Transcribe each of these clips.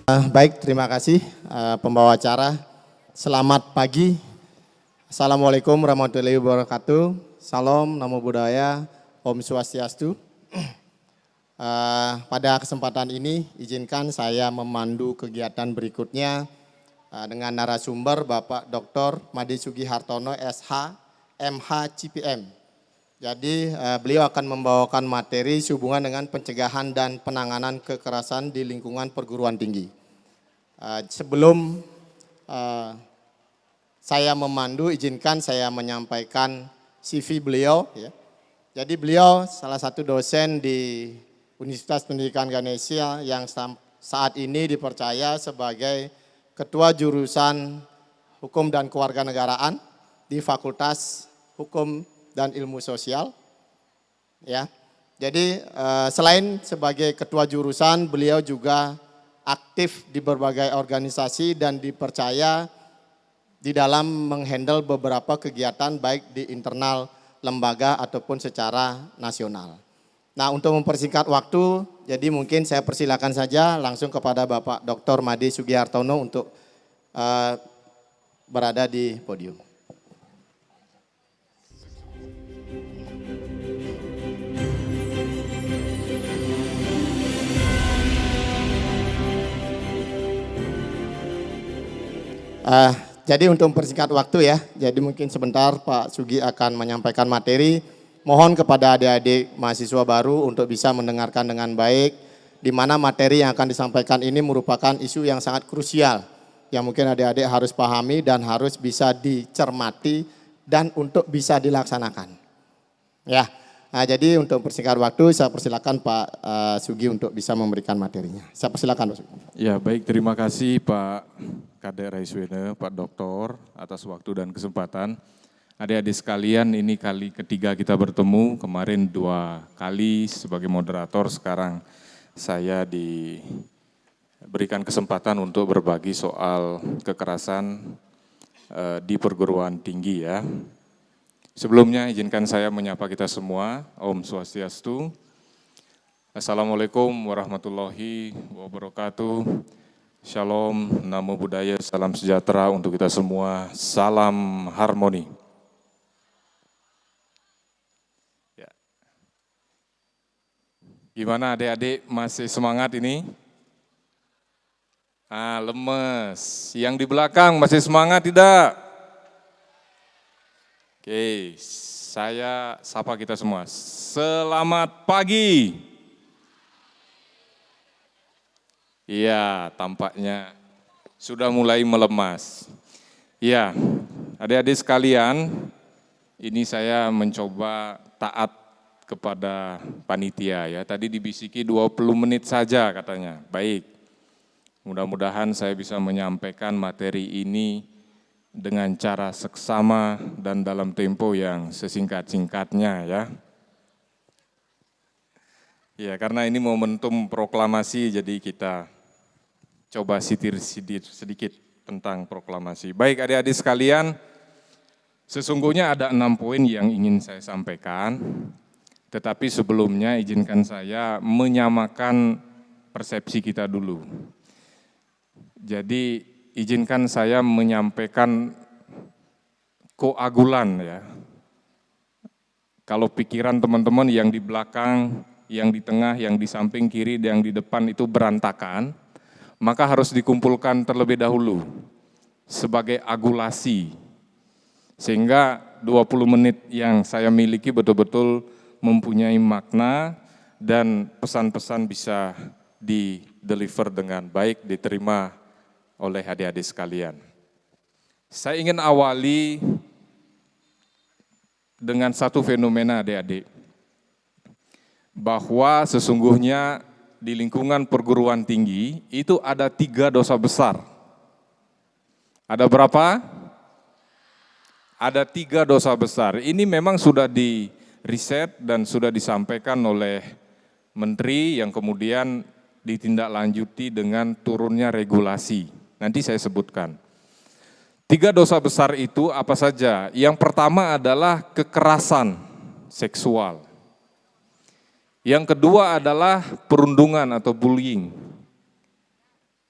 Baik, terima kasih pembawa acara. Selamat pagi. Assalamualaikum warahmatullahi wabarakatuh. Salam, namo buddhaya, Om Swastiastu. Pada kesempatan ini, izinkan saya memandu kegiatan berikutnya dengan narasumber Bapak Dr. Made Sugihartono, SH, MH, CPM. Jadi beliau akan membawakan materi sehubungan dengan pencegahan dan penanganan kekerasan di lingkungan perguruan tinggi. Sebelum saya memandu, izinkan saya menyampaikan CV beliau. Ya. Jadi beliau salah satu dosen di Universitas Pendidikan Ganesha yang saat ini dipercaya sebagai Ketua Jurusan Hukum dan Kewarganegaraan di Fakultas Hukum dan Ilmu Sosial. Ya. Jadi selain sebagai ketua jurusan, beliau juga aktif di berbagai organisasi dan dipercaya di dalam menghandle beberapa kegiatan baik di internal lembaga ataupun secara nasional. Nah, untuk mempersingkat waktu, jadi mungkin saya persilakan saja langsung kepada Bapak Dr. Made Sugihartono untuk berada di podium. Jadi untuk mempersingkat waktu ya, jadi mungkin sebentar Pak Sugi akan menyampaikan materi. Mohon kepada adik-adik mahasiswa baru untuk bisa mendengarkan dengan baik, di mana materi yang akan disampaikan ini merupakan isu yang sangat krusial, yang mungkin adik-adik harus pahami dan harus bisa dicermati dan untuk bisa dilaksanakan. Ya, jadi untuk mempersingkat waktu, saya persilakan Pak Sugi untuk bisa memberikan materinya. Saya persilakan Pak Sugi. Ya baik, terima kasih Pak Kadek Raiswene, Pak Doktor atas waktu dan kesempatan. Adik-adik sekalian, ini kali ketiga kita bertemu, kemarin 2 kali sebagai moderator, sekarang saya diberikan kesempatan untuk berbagi soal kekerasan di perguruan tinggi ya. Sebelumnya izinkan saya menyapa kita semua, Om Swastiastu. Assalamualaikum warahmatullahi wabarakatuh. Shalom, namo buddhaya, salam sejahtera untuk kita semua, salam harmoni. Ya. Gimana adik-adik, masih semangat ini? Lemes. Yang di belakang masih semangat tidak? Oke, saya sapa kita semua. Selamat pagi. Iya, tampaknya sudah mulai melemas. Iya, adik-adik sekalian, ini saya mencoba taat kepada panitia ya. Tadi dibisiki 20 menit saja katanya. Baik, mudah-mudahan saya bisa menyampaikan materi ini dengan cara seksama dan dalam tempo yang sesingkat-singkatnya ya. Ya, karena ini momentum proklamasi, jadi kita coba sitir sedikit tentang proklamasi. Baik adik-adik sekalian, sesungguhnya ada 6 poin yang ingin saya sampaikan, tetapi sebelumnya izinkan saya menyamakan persepsi kita dulu. Jadi izinkan saya menyampaikan koagulan ya. Kalau pikiran teman-teman yang di belakang, yang di tengah, yang di samping kiri, yang di depan itu berantakan, maka harus dikumpulkan terlebih dahulu sebagai agulasi. Sehingga 20 menit yang saya miliki betul-betul mempunyai makna dan pesan-pesan bisa di-deliver dengan baik, diterima oleh adik-adik sekalian. Saya ingin awali dengan satu fenomena adik-adik, bahwa sesungguhnya di lingkungan perguruan tinggi itu ada 3 dosa besar. Ada berapa? Ada 3 dosa besar. Ini memang sudah di riset dan sudah disampaikan oleh Menteri yang kemudian ditindaklanjuti dengan turunnya regulasi. Nanti saya sebutkan. 3 dosa besar itu apa saja? Yang pertama adalah kekerasan seksual. Yang kedua adalah perundungan atau bullying.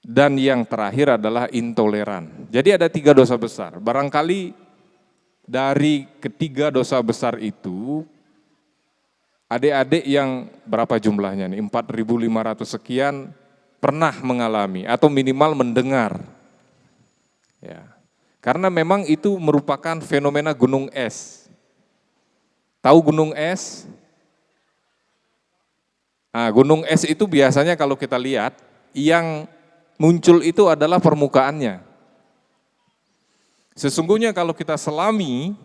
dan yang terakhir adalah intoleran. Jadi ada 3 dosa besar. Barangkali dari ketiga dosa besar itu, adik-adik yang berapa jumlahnya nih, 4.500 sekian pernah mengalami atau minimal mendengar. Ya. Karena memang itu merupakan fenomena gunung es. Tahu gunung es? Nah, gunung es itu biasanya kalau kita lihat, yang muncul itu adalah permukaannya. Sesungguhnya kalau kita selami,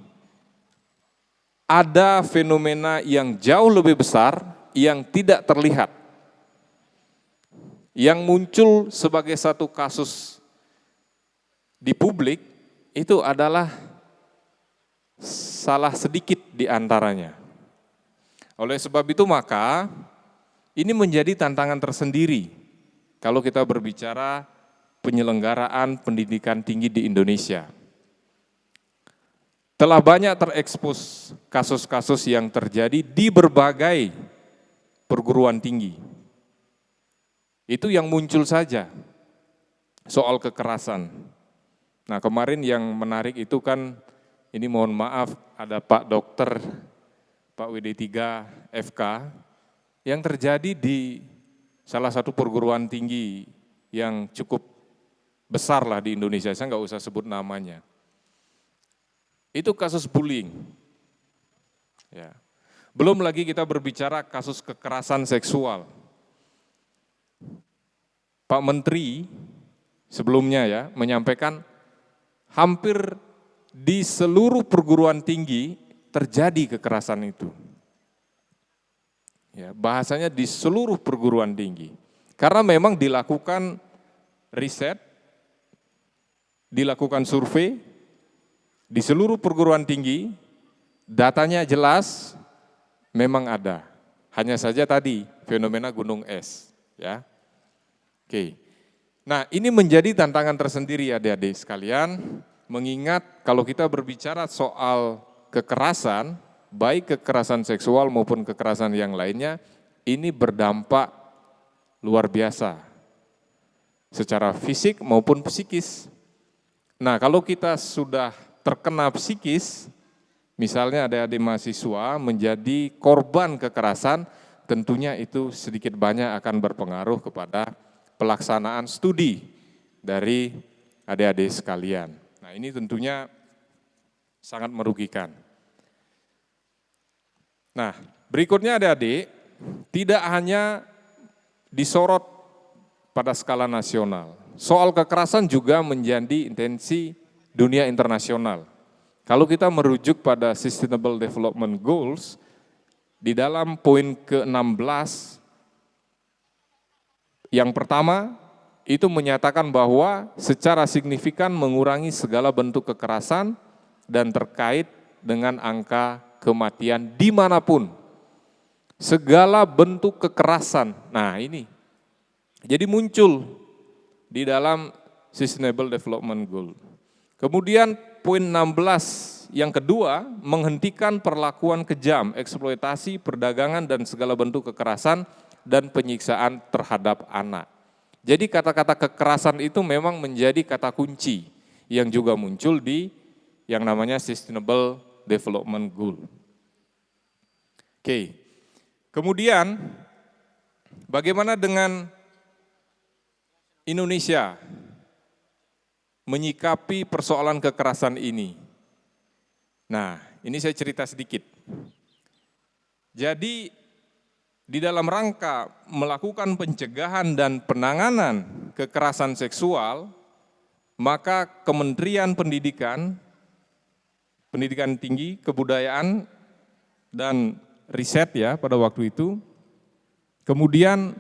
ada fenomena yang jauh lebih besar yang tidak terlihat. Yang muncul sebagai satu kasus di publik, itu adalah salah sedikit di antaranya. Oleh sebab itu maka, ini menjadi tantangan tersendiri kalau kita berbicara penyelenggaraan pendidikan tinggi di Indonesia. Telah banyak terekspos kasus-kasus yang terjadi di berbagai perguruan tinggi. Itu yang muncul saja, soal kekerasan. Nah, kemarin yang menarik itu kan, ini mohon maaf, ada Pak Dokter, Pak WD3 FK, yang terjadi di salah satu perguruan tinggi yang cukup besar lah di Indonesia, saya nggak usah sebut namanya. Itu kasus bullying. Ya. Belum lagi kita berbicara kasus kekerasan seksual. Pak Menteri sebelumnya ya menyampaikan hampir di seluruh perguruan tinggi terjadi kekerasan itu. Ya, bahasanya di seluruh perguruan tinggi. Karena memang dilakukan riset, dilakukan survei di seluruh perguruan tinggi, datanya jelas memang ada. Hanya saja tadi fenomena gunung es, ya. Oke. Nah, ini menjadi tantangan tersendiri adik-adik sekalian, mengingat kalau kita berbicara soal kekerasan, baik kekerasan seksual maupun kekerasan yang lainnya, ini berdampak luar biasa, secara fisik maupun psikis. Nah, kalau kita sudah terkena psikis, misalnya adik-adik mahasiswa menjadi korban kekerasan, tentunya itu sedikit banyak akan berpengaruh kepada pelaksanaan studi dari adik-adik sekalian. Nah, ini tentunya sangat merugikan. Nah, berikutnya adik-adik, tidak hanya disorot pada skala nasional. Soal kekerasan juga menjadi intensi dunia internasional. Kalau kita merujuk pada Sustainable Development Goals, di dalam poin ke-16, yang pertama, itu menyatakan bahwa secara signifikan mengurangi segala bentuk kekerasan dan terkait dengan angka kematian dimanapun. Segala bentuk kekerasan, nah ini, jadi muncul di dalam Sustainable Development Goal. Kemudian poin 16 yang kedua, menghentikan perlakuan kejam, eksploitasi, perdagangan, dan segala bentuk kekerasan dan penyiksaan terhadap anak. Jadi kata-kata kekerasan itu memang menjadi kata kunci yang juga muncul di yang namanya Sustainable Development Goal. Oke, kemudian bagaimana dengan Indonesia menyikapi persoalan kekerasan ini? Nah, ini saya cerita sedikit. Jadi di dalam rangka melakukan pencegahan dan penanganan kekerasan seksual, maka Kementerian Pendidikan Tinggi, Kebudayaan, dan Riset ya pada waktu itu, kemudian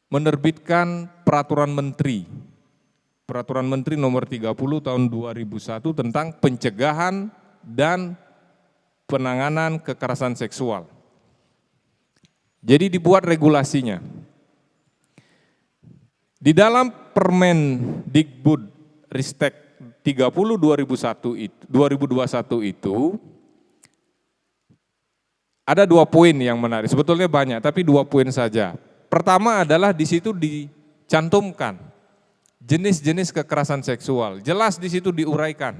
menerbitkan Peraturan Menteri nomor 30 tahun 2001 tentang pencegahan dan penanganan kekerasan seksual. Jadi dibuat regulasinya. Di dalam Permendikbud Ristek 30 2021 itu ada 2 poin yang menarik. Sebetulnya banyak, tapi 2 poin saja. Pertama adalah di situ cantumkan jenis-jenis kekerasan seksual. Jelas di situ diuraikan.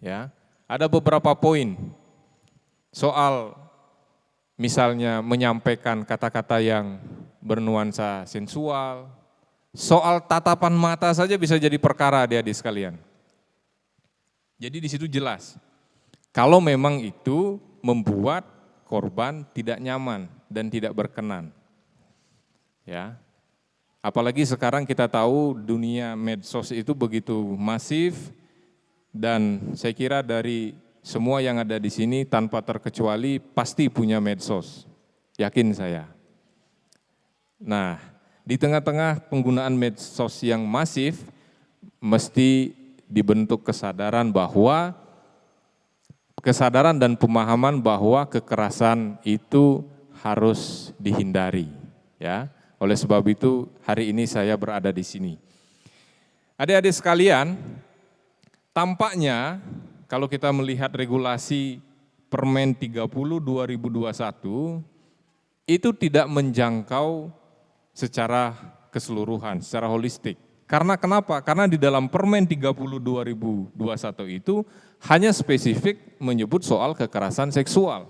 Ya, ada beberapa poin soal misalnya menyampaikan kata-kata yang bernuansa sensual, soal tatapan mata saja bisa jadi perkara adik-adik sekalian. Jadi di situ jelas, kalau memang itu membuat korban tidak nyaman dan tidak berkenan. Ya, apalagi sekarang kita tahu dunia medsos itu begitu masif dan saya kira dari semua yang ada di sini tanpa terkecuali pasti punya medsos, yakin saya. Nah, di tengah-tengah penggunaan medsos yang masif, mesti dibentuk kesadaran dan pemahaman bahwa kekerasan itu harus dihindari. Ya, oleh sebab itu hari ini saya berada di sini. Adik-adik sekalian, tampaknya kalau kita melihat regulasi Permen 30/2021 itu tidak menjangkau secara keseluruhan, secara holistik. Karena kenapa? Karena di dalam Permen 30/2021 itu hanya spesifik menyebut soal kekerasan seksual.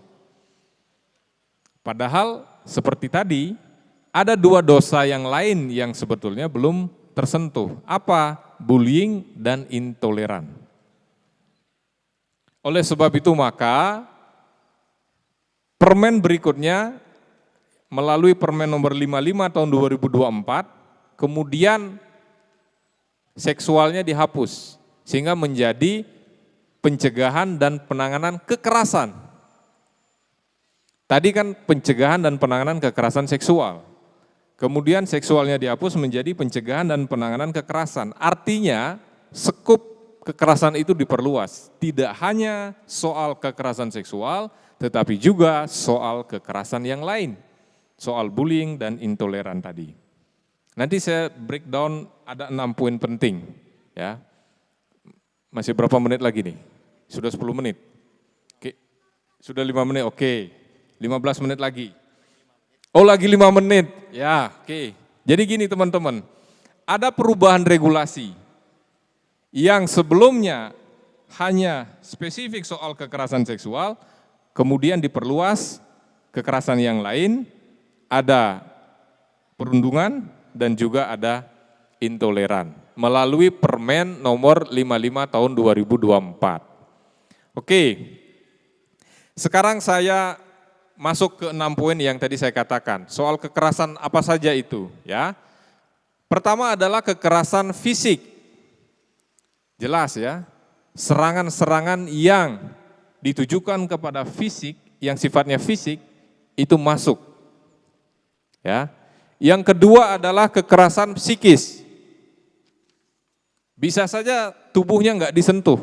Padahal seperti tadi, ada 2 dosa yang lain yang sebetulnya belum tersentuh. Apa? Bullying dan intoleran. Oleh sebab itu maka permen berikutnya melalui Permen nomor 55 tahun 2024 kemudian seksualnya dihapus sehingga menjadi pencegahan dan penanganan kekerasan. Tadi kan pencegahan dan penanganan kekerasan seksual. Kemudian seksualnya dihapus menjadi pencegahan dan penanganan kekerasan. Artinya skup kekerasan itu diperluas, tidak hanya soal kekerasan seksual, tetapi juga soal kekerasan yang lain, soal bullying dan intoleran tadi. Nanti saya breakdown ada 6 poin penting. Ya. Masih berapa menit lagi nih? Sudah 10 menit? Oke. Sudah 5 menit, oke. 15 menit lagi. Oh lagi 5 menit, ya oke. Jadi gini teman-teman, ada perubahan regulasi yang sebelumnya hanya spesifik soal kekerasan seksual, kemudian diperluas kekerasan yang lain, ada perundungan dan juga ada intoleran melalui Permen nomor 55 tahun 2024. Oke, sekarang saya masuk ke 6 poin yang tadi saya katakan. Soal kekerasan apa saja itu, ya. Pertama adalah kekerasan fisik. Jelas ya, serangan-serangan yang ditujukan kepada fisik, yang sifatnya fisik, itu masuk. Ya. Yang kedua adalah kekerasan psikis. Bisa saja tubuhnya enggak disentuh,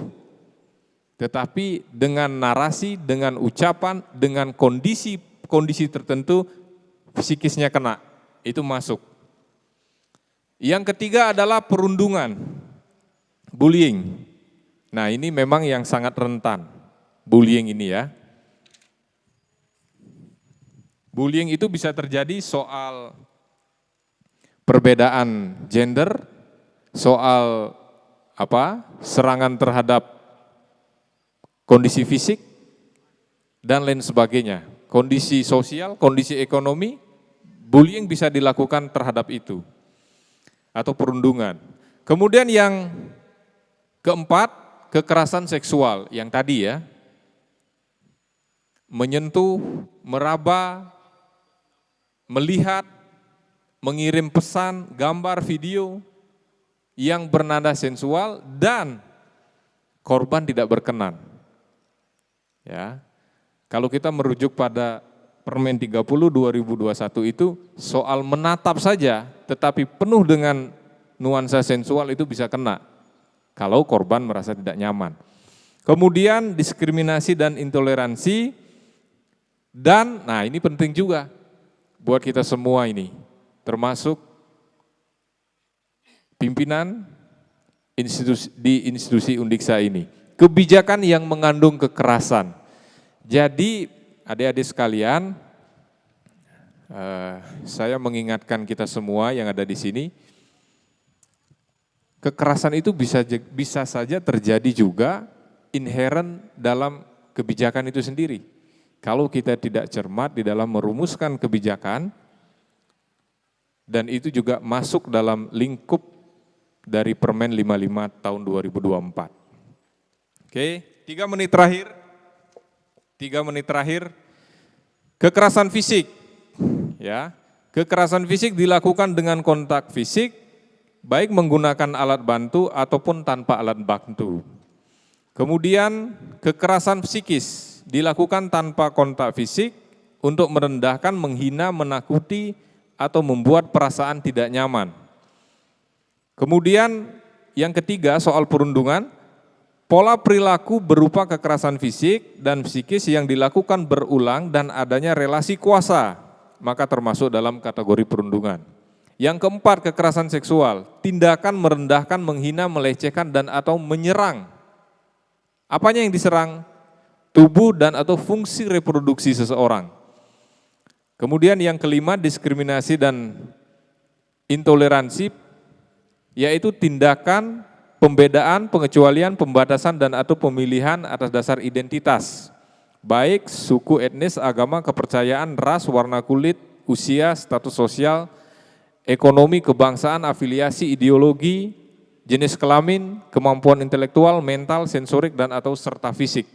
tetapi dengan narasi, dengan ucapan, dengan kondisi tertentu, psikisnya kena, itu masuk. Yang ketiga adalah perundungan, bullying. Nah ini memang yang sangat rentan, bullying ini ya. Bullying itu bisa terjadi soal perbedaan gender, soal serangan terhadap kondisi fisik, dan lain sebagainya. Kondisi sosial, kondisi ekonomi, bullying bisa dilakukan terhadap itu. Atau perundungan. Kemudian yang keempat, kekerasan seksual. Yang tadi ya, menyentuh, meraba, melihat, mengirim pesan, gambar, video yang bernada sensual dan korban tidak berkenan. Ya. Kalau kita merujuk pada Permen 30/2021 itu soal menatap saja tetapi penuh dengan nuansa sensual itu bisa kena kalau korban merasa tidak nyaman. Kemudian diskriminasi dan intoleransi dan nah ini penting juga buat kita semua ini termasuk pimpinan di institusi Undiksa ini. Kebijakan yang mengandung kekerasan. Jadi adik-adik sekalian, saya mengingatkan kita semua yang ada di sini, kekerasan itu bisa saja terjadi juga inherent dalam kebijakan itu sendiri. Kalau kita tidak cermat di dalam merumuskan kebijakan, dan itu juga masuk dalam lingkup dari Permen 55 tahun 2024. Oke, 3 menit terakhir. 3 menit terakhir. Kekerasan fisik. Ya, kekerasan fisik dilakukan dengan kontak fisik, baik menggunakan alat bantu ataupun tanpa alat bantu. Kemudian kekerasan psikis dilakukan tanpa kontak fisik untuk merendahkan, menghina, menakuti, atau membuat perasaan tidak nyaman. Kemudian yang ketiga soal perundungan, pola perilaku berupa kekerasan fisik dan psikis yang dilakukan berulang dan adanya relasi kuasa, maka termasuk dalam kategori perundungan. Yang keempat, kekerasan seksual, tindakan merendahkan, menghina, melecehkan, dan atau menyerang. Apanya yang diserang? Tubuh dan atau fungsi reproduksi seseorang. Kemudian yang kelima, diskriminasi dan intoleransi, yaitu tindakan, pembedaan, pengecualian, pembatasan, dan atau pemilihan atas dasar identitas, baik suku, etnis, agama, kepercayaan, ras, warna kulit, usia, status sosial, ekonomi, kebangsaan, afiliasi, ideologi, jenis kelamin, kemampuan intelektual, mental, sensorik, dan atau serta fisik.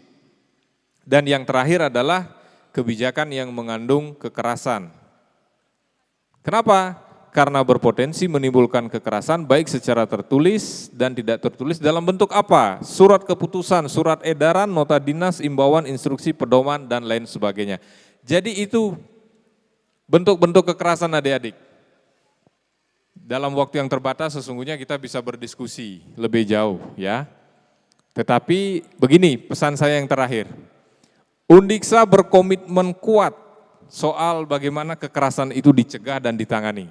Dan yang terakhir adalah kebijakan yang mengandung kekerasan. Kenapa? Karena berpotensi menimbulkan kekerasan baik secara tertulis dan tidak tertulis dalam bentuk apa? Surat keputusan, surat edaran, nota dinas, imbauan, instruksi, pedoman, dan lain sebagainya. Jadi itu bentuk-bentuk kekerasan adik-adik. Dalam waktu yang terbatas sesungguhnya kita bisa berdiskusi lebih jauh ya. Tetapi begini pesan saya yang terakhir. Undiksa berkomitmen kuat soal bagaimana kekerasan itu dicegah dan ditangani.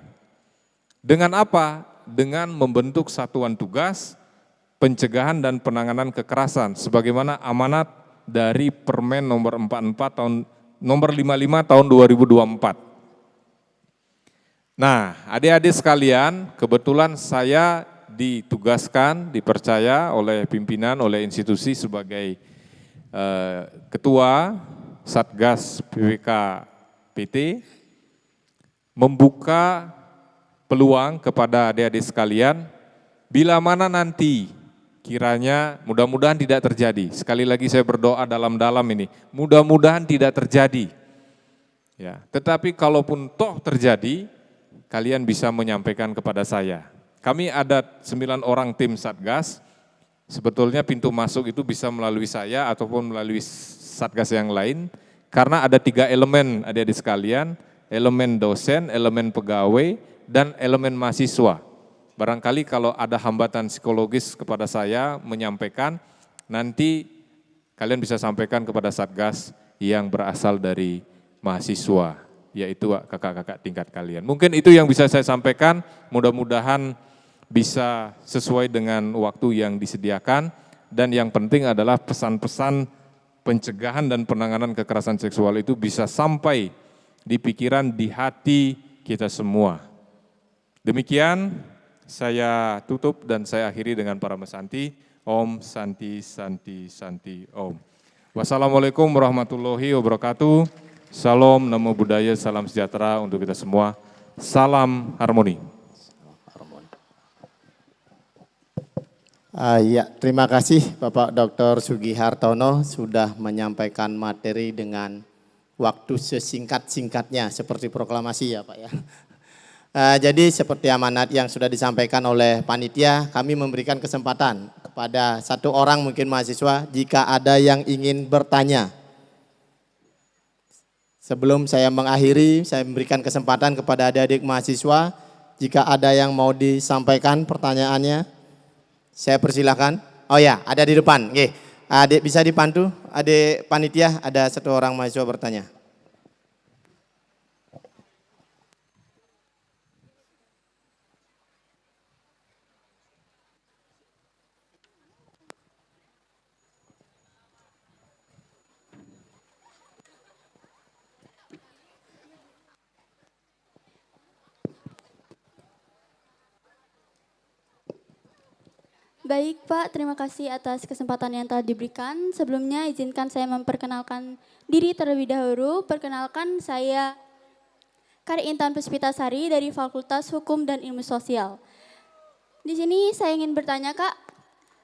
Dengan apa? Dengan membentuk satuan tugas pencegahan dan penanganan kekerasan sebagaimana amanat dari Permen nomor 44 tahun nomor 55 tahun 2024. Nah, adik-adik sekalian, kebetulan saya ditugaskan, dipercaya oleh pimpinan, oleh institusi sebagai Ketua Satgas PPK PT membuka peluang kepada adik-adik sekalian, bila mana nanti kiranya mudah-mudahan tidak terjadi. Sekali lagi saya berdoa dalam-dalam ini, mudah-mudahan tidak terjadi. Ya, tetapi kalaupun toh terjadi, kalian bisa menyampaikan kepada saya. Kami ada 9 orang tim Satgas. Sebetulnya pintu masuk itu bisa melalui saya ataupun melalui Satgas yang lain, karena ada 3 elemen adik-adik sekalian, elemen dosen, elemen pegawai, dan elemen mahasiswa. Barangkali kalau ada hambatan psikologis kepada saya menyampaikan, nanti kalian bisa sampaikan kepada Satgas yang berasal dari mahasiswa, yaitu kakak-kakak tingkat kalian. Mungkin itu yang bisa saya sampaikan, mudah-mudahan bisa sesuai dengan waktu yang disediakan, dan yang penting adalah pesan-pesan pencegahan dan penanganan kekerasan seksual itu bisa sampai di pikiran, di hati kita semua. Demikian saya tutup dan saya akhiri dengan Parama Santi. Om Santi Santi Santi Om. Wassalamualaikum warahmatullahi wabarakatuh. Salam, namo buddhaya, salam sejahtera untuk kita semua. Salam harmoni. Ya, terima kasih Bapak Dr. Sugihartono sudah menyampaikan materi dengan waktu sesingkat-singkatnya seperti proklamasi ya Pak ya. Jadi seperti amanat yang sudah disampaikan oleh panitia, kami memberikan kesempatan kepada 1 orang mungkin mahasiswa jika ada yang ingin bertanya. Sebelum saya mengakhiri, saya memberikan kesempatan kepada adik-adik mahasiswa jika ada yang mau disampaikan pertanyaannya. Saya persilahkan. Oh ya, ada di depan. Oke. Adik bisa dipandu, adik panitia, ada 1 orang mahasiswa bertanya. Baik Pak, terima kasih atas kesempatan yang telah diberikan. Sebelumnya izinkan saya memperkenalkan diri terlebih dahulu. Perkenalkan saya Kari Intan Puspitasari dari Fakultas Hukum dan Ilmu Sosial. Di sini saya ingin bertanya Kak,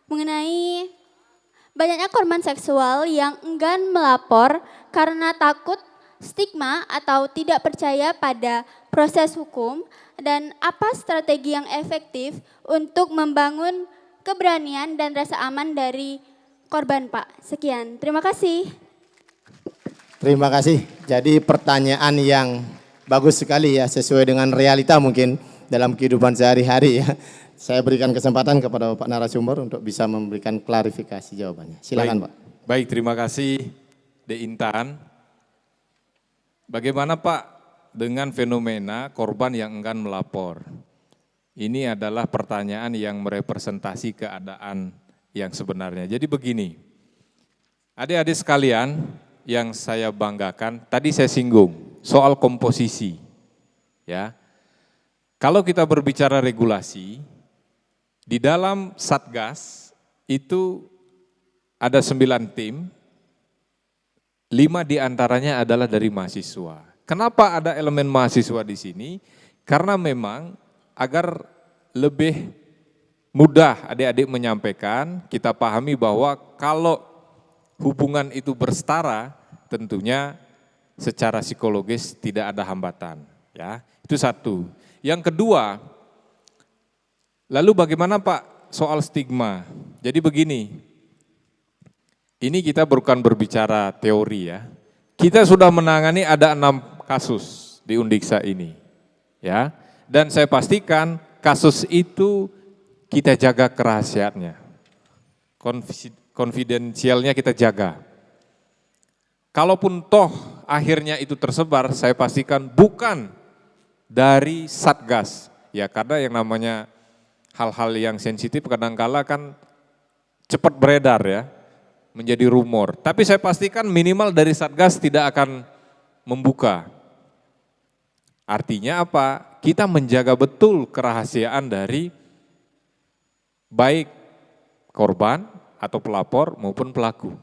mengenai banyaknya korban seksual yang enggan melapor karena takut stigma atau tidak percaya pada proses hukum, dan apa strategi yang efektif untuk membangun keberanian dan rasa aman dari korban Pak. Sekian, terima kasih. Terima kasih. Jadi pertanyaan yang bagus sekali ya, sesuai dengan realita mungkin dalam kehidupan sehari-hari ya. Saya berikan kesempatan kepada Bapak narasumber untuk bisa memberikan klarifikasi jawabannya. Silakan Pak. Baik, terima kasih De Intan. Bagaimana Pak dengan fenomena korban yang enggan melapor? Ini adalah pertanyaan yang merepresentasi keadaan yang sebenarnya. Jadi begini, adik-adik sekalian yang saya banggakan, tadi saya singgung soal komposisi. Ya, kalau kita berbicara regulasi, di dalam Satgas itu ada 9 tim, 5 diantaranya adalah dari mahasiswa. Kenapa ada elemen mahasiswa di sini? Karena memang agar lebih mudah adik-adik menyampaikan, kita pahami bahwa kalau hubungan itu bersetara, tentunya secara psikologis tidak ada hambatan. Ya, itu satu. Yang kedua, lalu bagaimana Pak soal stigma? Jadi begini, ini kita bukan berbicara teori ya. Kita sudah menangani ada 6 kasus di Undiksa ini. Ya. Dan saya pastikan kasus itu kita jaga kerahasiaannya. Konfidensialnya kita jaga. Kalaupun toh akhirnya itu tersebar, saya pastikan bukan dari Satgas. Ya, karena yang namanya hal-hal yang sensitif kadangkala kan cepat beredar ya, menjadi rumor. Tapi saya pastikan minimal dari Satgas tidak akan membuka. Artinya apa? Kita menjaga betul kerahasiaan dari baik korban atau pelapor maupun pelaku.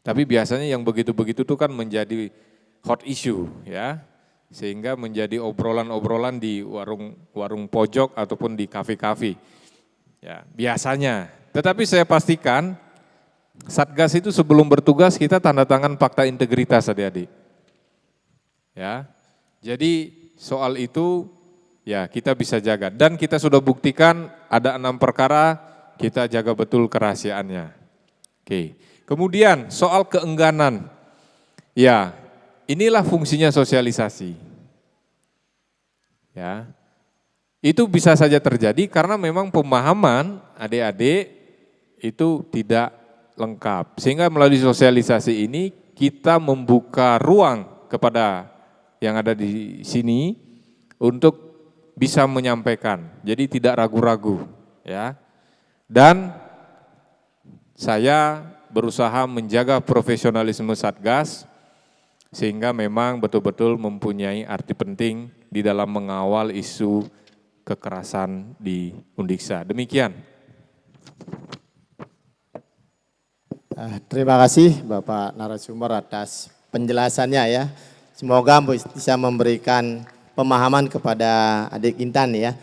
Tapi biasanya yang begitu-begitu itu kan menjadi hot issue ya, sehingga menjadi obrolan-obrolan di warung pojok ataupun di kafe-kafe. Ya, biasanya. Tetapi saya pastikan Satgas itu sebelum bertugas kita tanda tangan fakta integritas adik-adik. Ya. Jadi soal itu ya kita bisa jaga, dan kita sudah buktikan ada 6 perkara kita jaga betul kerahasiaannya. Oke. Kemudian soal keengganan, ya inilah fungsinya sosialisasi. Ya, itu bisa saja terjadi karena memang pemahaman adik-adik itu tidak lengkap. Sehingga melalui sosialisasi ini kita membuka ruang kepada yang ada di sini untuk bisa menyampaikan. Jadi tidak ragu-ragu ya. Dan saya berusaha menjaga profesionalisme Satgas sehingga memang betul-betul mempunyai arti penting di dalam mengawal isu kekerasan di Undiksa. Demikian. Terima kasih Bapak narasumber atas penjelasannya ya. Semoga bisa memberikan pemahaman kepada adik Intan ya.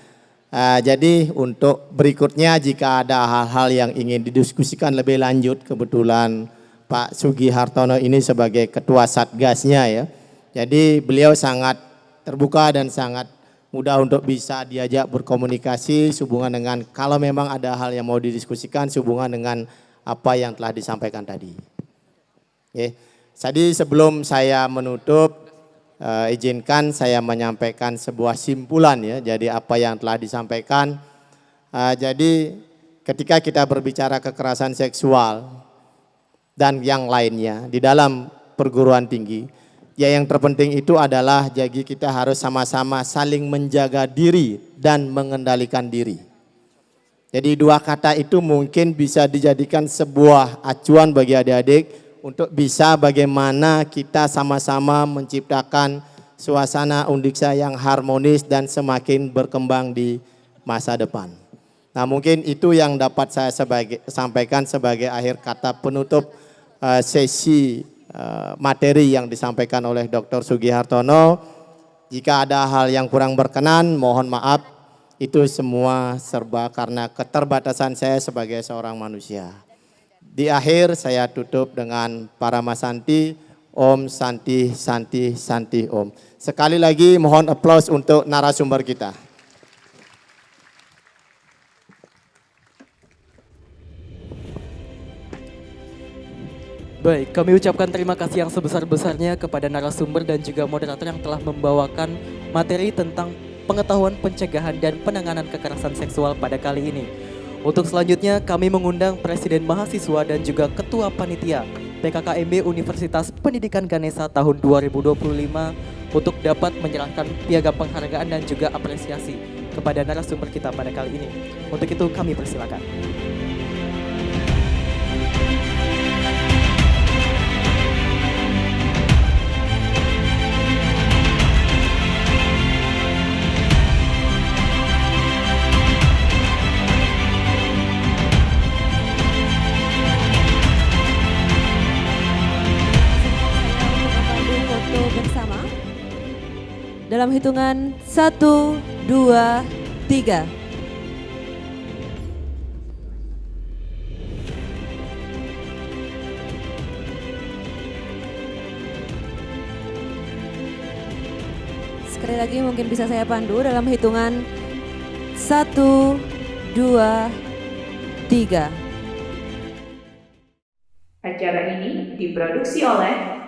Jadi untuk berikutnya jika ada hal-hal yang ingin didiskusikan lebih lanjut, kebetulan Pak Sugi Hartono ini sebagai ketua Satgasnya ya. Jadi beliau sangat terbuka dan sangat mudah untuk bisa diajak berkomunikasi sehubungan dengan kalau memang ada hal yang mau didiskusikan sehubungan dengan apa yang telah disampaikan tadi. Oke. Jadi sebelum saya menutup, izinkan saya menyampaikan sebuah simpulan ya. Jadi apa yang telah disampaikan, jadi ketika kita berbicara kekerasan seksual dan yang lainnya di dalam perguruan tinggi, ya yang terpenting itu adalah jadi kita harus sama-sama saling menjaga diri dan mengendalikan diri. Jadi 2 kata itu mungkin bisa dijadikan sebuah acuan bagi adik-adik untuk bisa bagaimana kita sama-sama menciptakan suasana Undiksa yang harmonis dan semakin berkembang di masa depan. Nah mungkin itu yang dapat saya sampaikan sebagai akhir kata penutup sesi materi yang disampaikan oleh Dr. Sugihartono. Jika ada hal yang kurang berkenan, mohon maaf. Itu semua serba karena keterbatasan saya sebagai seorang manusia. Di akhir saya tutup dengan Paramasanti, Om Santi Santi Santi Om. Sekali lagi mohon aplaus untuk narasumber kita. Baik, kami ucapkan terima kasih yang sebesar-besarnya kepada narasumber dan juga moderator yang telah membawakan materi tentang pengetahuan pencegahan dan penanganan kekerasan seksual pada kali ini. Untuk selanjutnya kami mengundang Presiden Mahasiswa dan juga Ketua Panitia PKKMB Universitas Pendidikan Ganesha tahun 2025 untuk dapat menyerahkan piagam penghargaan dan juga apresiasi kepada narasumber kita pada kali ini. Untuk itu kami persilakan. Bersama dalam hitungan 1, 2, 3. Sekali lagi mungkin bisa saya pandu dalam hitungan 1, 2, 3. Acara ini diproduksi oleh